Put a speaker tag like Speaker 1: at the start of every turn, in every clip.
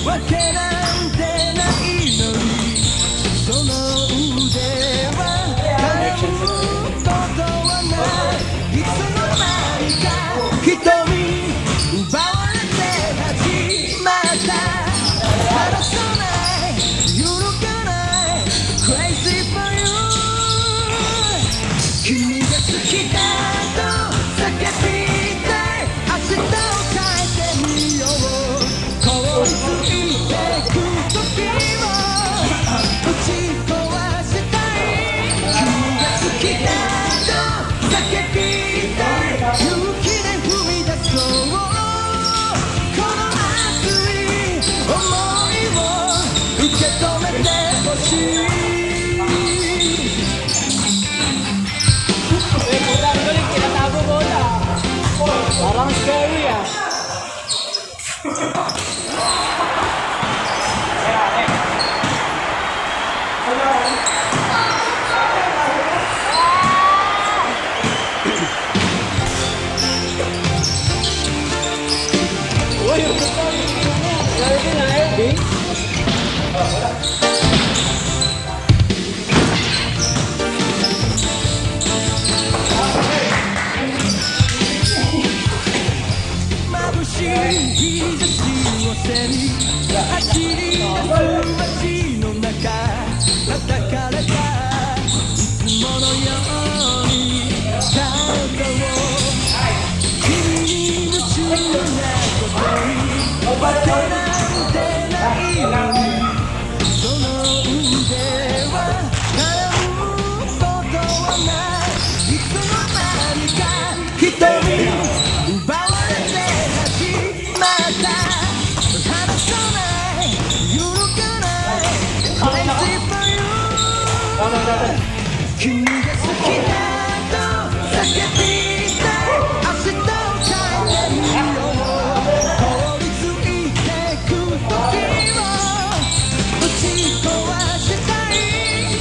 Speaker 1: わけなんてないのにその腕は叶うことはないいつの間にか瞳奪われて始まった離さない揺るがない Crazy for you 君が好きだと叫びたい明日を変えてみよう凍りつい
Speaker 2: Parang scary ah. Uy, yung lagi na airbag.
Speaker 1: 日差しを背に走り出す街の中叩かれたいつものようにカウントを君に夢中なことにわけなんてないのにその腕は叶うことはないいつの間にか瞳奪われて君が好きだと叫びたい明日を変えてみよう凍りついてく時を打ち壊したい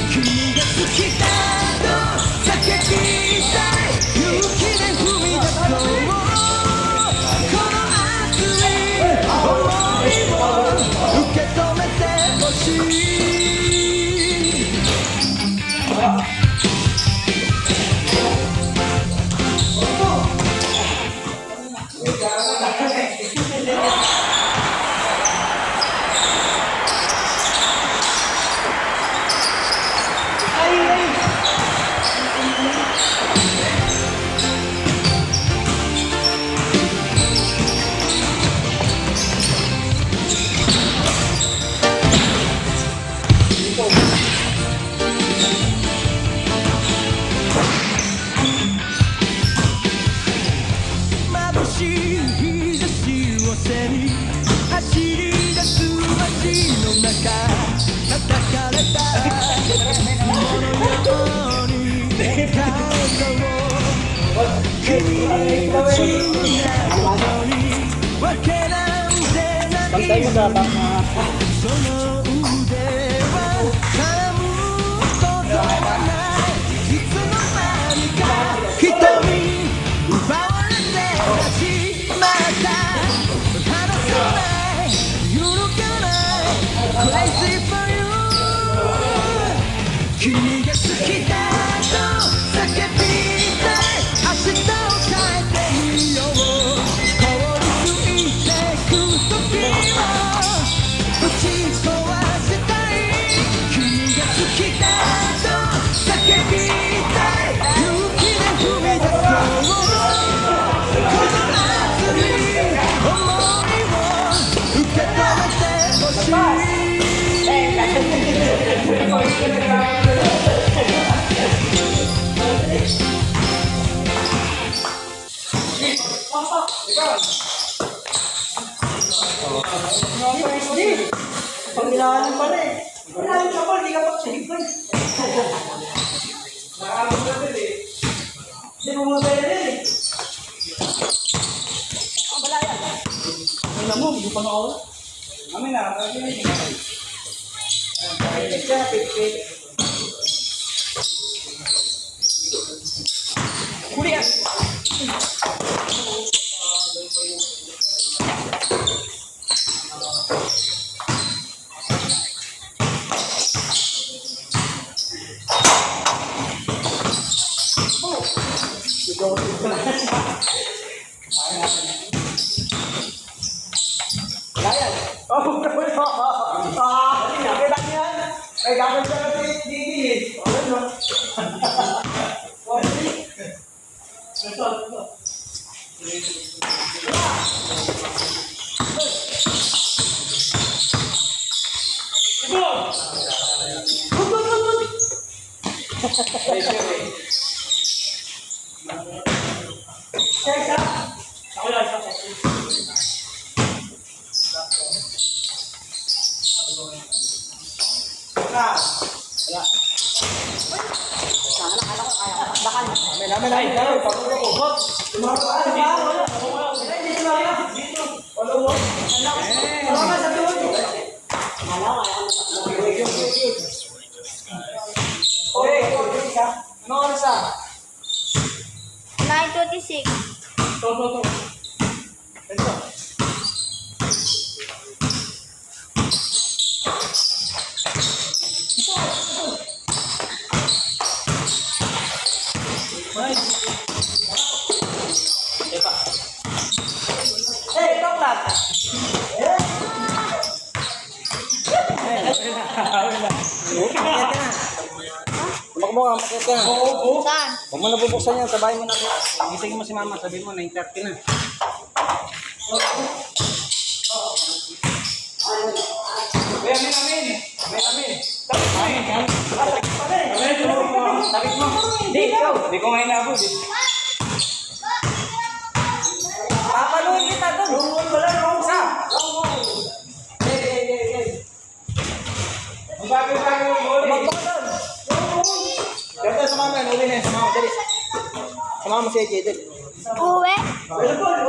Speaker 1: 君が好きだと叫びたい勇気で踏み出そうこの熱い想いを受け止めてほしい眩しい日差しを背に走り出す街の中叩かれたものように顔を君に夢中なことにわけなんてないのにその腕は叶うことはないいつの間にか瞳奪われて始まった離さない揺るがない Crazy for you 君が好きだと叫びたい明日を変えてみよう凍りついてく時を打ち壊したい君が好きだと叫びたい勇気で踏み出そう
Speaker 2: Pagbilaan pa rin.
Speaker 3: Wala ka pa, hindi ka pa-save. Nakakabot na din eh. Hindi mo mabaya din eh.
Speaker 2: mo, hindi pa nakawala. Kami na, kami na. Huli yan! Layan! Oh, nakita niyo yan? Ay, gagawin siya kasi dito. Ano? Ano oras ah?
Speaker 4: 9:26.
Speaker 2: To. Ito.
Speaker 3: Hey, toklat!
Speaker 2: Makit ka na.
Speaker 4: Saan?
Speaker 2: Huwag mo na bubuksan yan, sabahin mo na. Gisingin mo si mama, sabihin mo, 9:30 na. Amin. Tapit mo. Hindi ko nga inabot.
Speaker 3: Papaluin kita doon. Wala nang isa.
Speaker 2: Bagay mo, huli.
Speaker 3: Magpapalun.
Speaker 2: Dito sa mama, huli na. Sumama, dali. Sumama si AJ, dali.
Speaker 4: Uwi?
Speaker 3: Ano?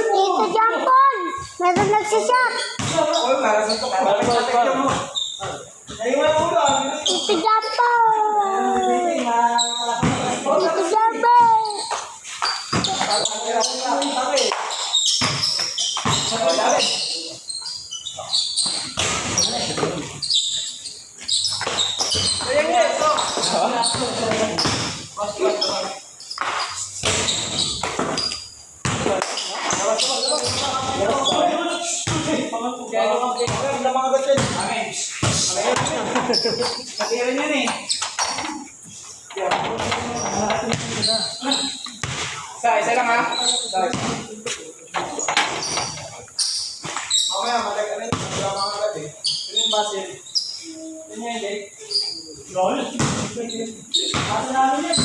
Speaker 4: Ito, Jampol! Meron nagsishot! Ito, Jampol! Ito, Jampol!
Speaker 2: Isa lang ha. Mamaya malag ano yun. Wala mga agad eh. Yun yung basil. Yun yung hindi.
Speaker 3: Asa namin yan?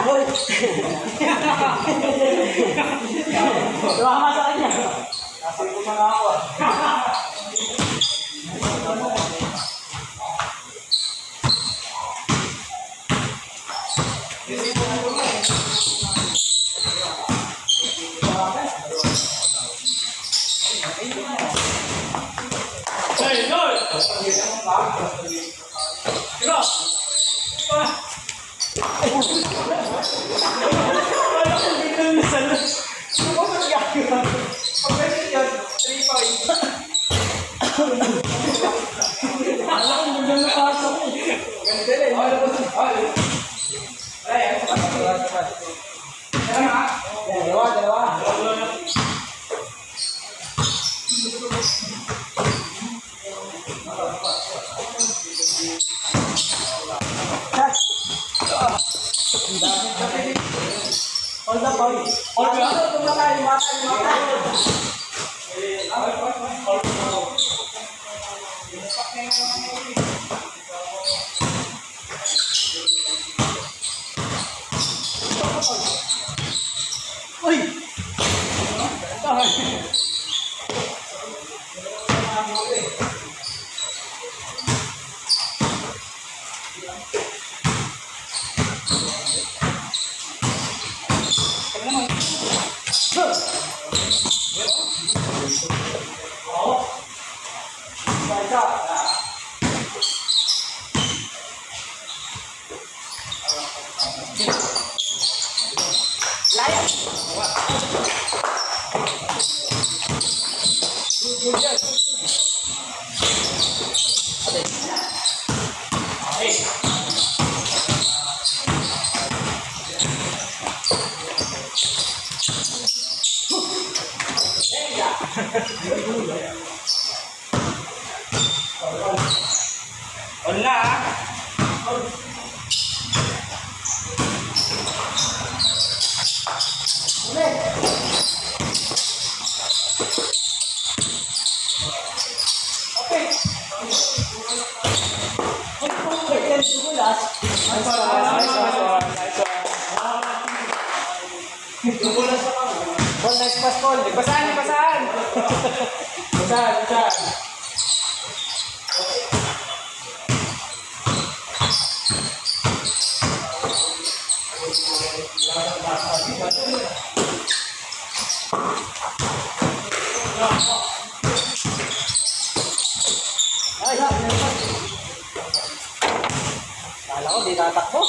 Speaker 2: Hoy! Tumama sa kanya. Kasi ko mga ako. Paul, nice pass, Paul. Basahan. Basahan. Ay, kala ko, di tatakbo.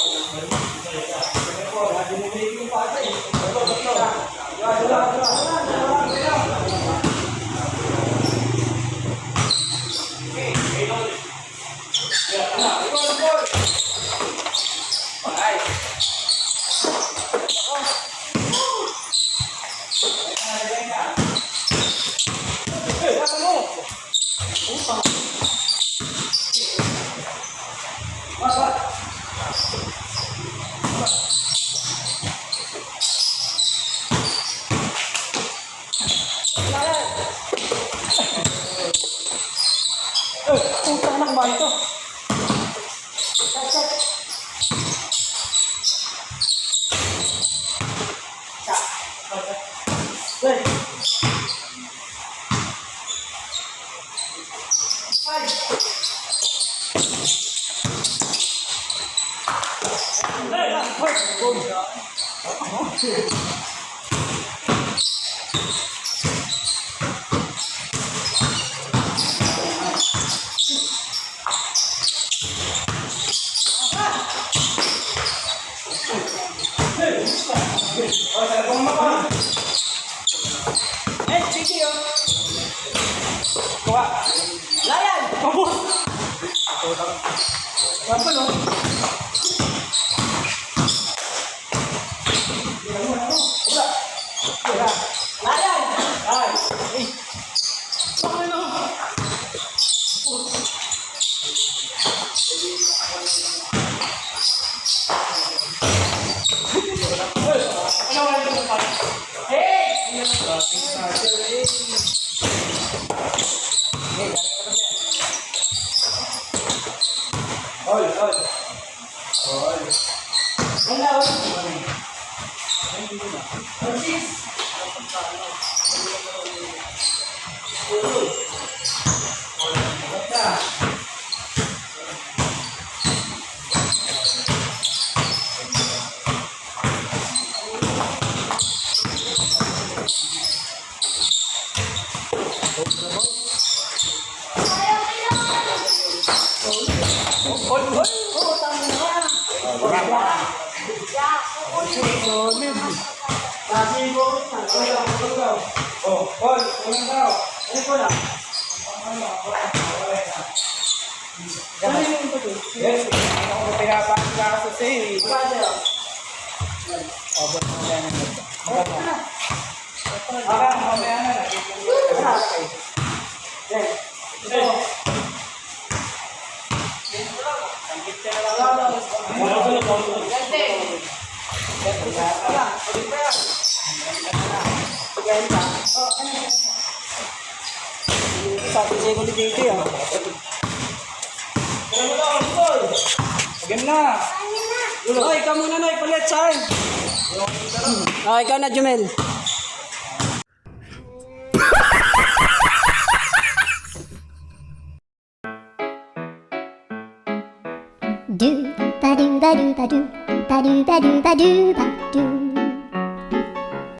Speaker 2: Utang ng bahay ito. Layan! Kabus! Apa lo? Layan! Ay! Apa lo? Oh, Paul, ulang daw. Ano po na? Yes, ako mo pinapakita sa sa'yo. Abot mo yan ang ito. Mamaya na. Ito.
Speaker 3: Sabi sa'yo ko dito yan.
Speaker 2: Again na.
Speaker 3: Oh, ikaw muna na, ipalit sa akin. Oh, ikaw na, Jumel.
Speaker 4: Do ba do ba do ba do ba do ba do ba do ba.